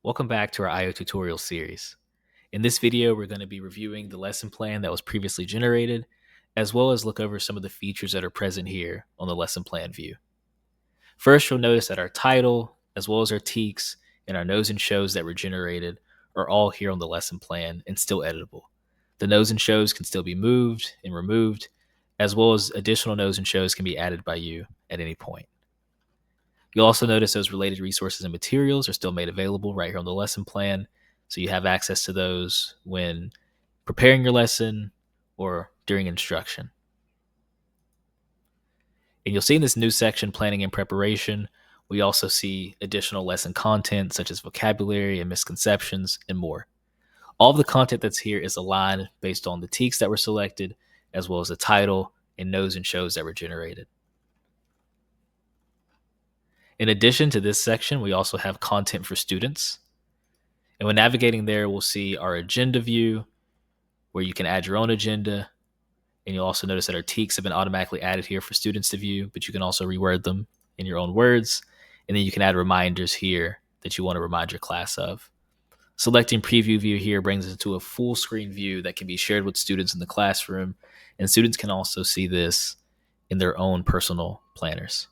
Welcome back to our AYO tutorial series. In this video, we're going to be reviewing the lesson plan that was previously generated, as well as look over some of the features that are present here on the lesson plan view. First, you'll notice that our title, as well as our teaks and our knows and shows that were generated are all here on the lesson plan and still editable. The knows and shows can still be moved and removed, as well as additional knows and shows can be added by you at any point. You'll also notice those related resources and materials are still made available right here on the lesson plan, so you have access to those when preparing your lesson or during instruction. And you'll see in this new section, Planning and Preparation, we also see additional lesson content such as vocabulary and misconceptions and more. All of the content that's here is aligned based on the teaks that were selected, as well as the title and knows and shows that were generated. In addition to this section, we also have content for students. And when navigating there, we'll see our agenda view where you can add your own agenda. And you'll also notice that our teaks have been automatically added here for students to view, but you can also reword them in your own words. And then you can add reminders here that you want to remind your class of. Selecting preview view here brings us to a full screen view that can be shared with students in the classroom. And students can also see this in their own personal planners.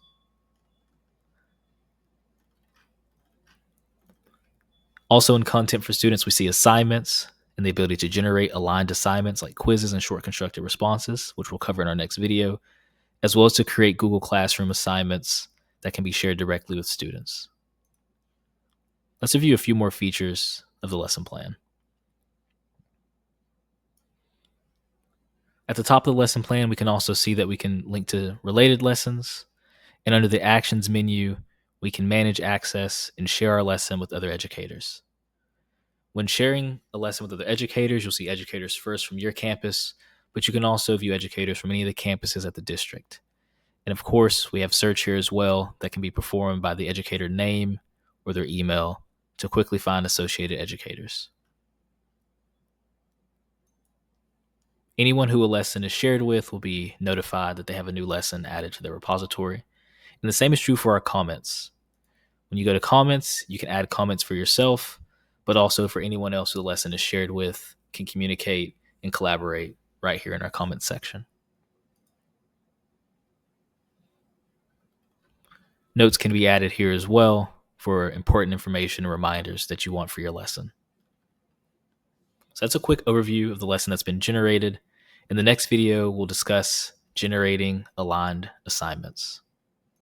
Also in content for students, we see assignments and the ability to generate aligned assignments like quizzes and short constructed responses, which we'll cover in our next video, as well as to create Google Classroom assignments that can be shared directly with students. Let's review a few more features of the lesson plan. At the top of the lesson plan, we can also see that we can link to related lessons, and under the Actions menu, we can manage access and share our lesson with other educators. When sharing a lesson with other educators, you'll see educators first from your campus, but you can also view educators from any of the campuses at the district. And of course, we have search here as well that can be performed by the educator name or their email to quickly find associated educators. Anyone who a lesson is shared with will be notified that they have a new lesson added to their repository. And the same is true for our comments. When you go to comments, you can add comments for yourself, but also for anyone else who the lesson is shared with can communicate and collaborate right here in our comments section. Notes can be added here as well for important information and reminders that you want for your lesson. So that's a quick overview of the lesson that's been generated. In the next video, we'll discuss generating aligned assignments.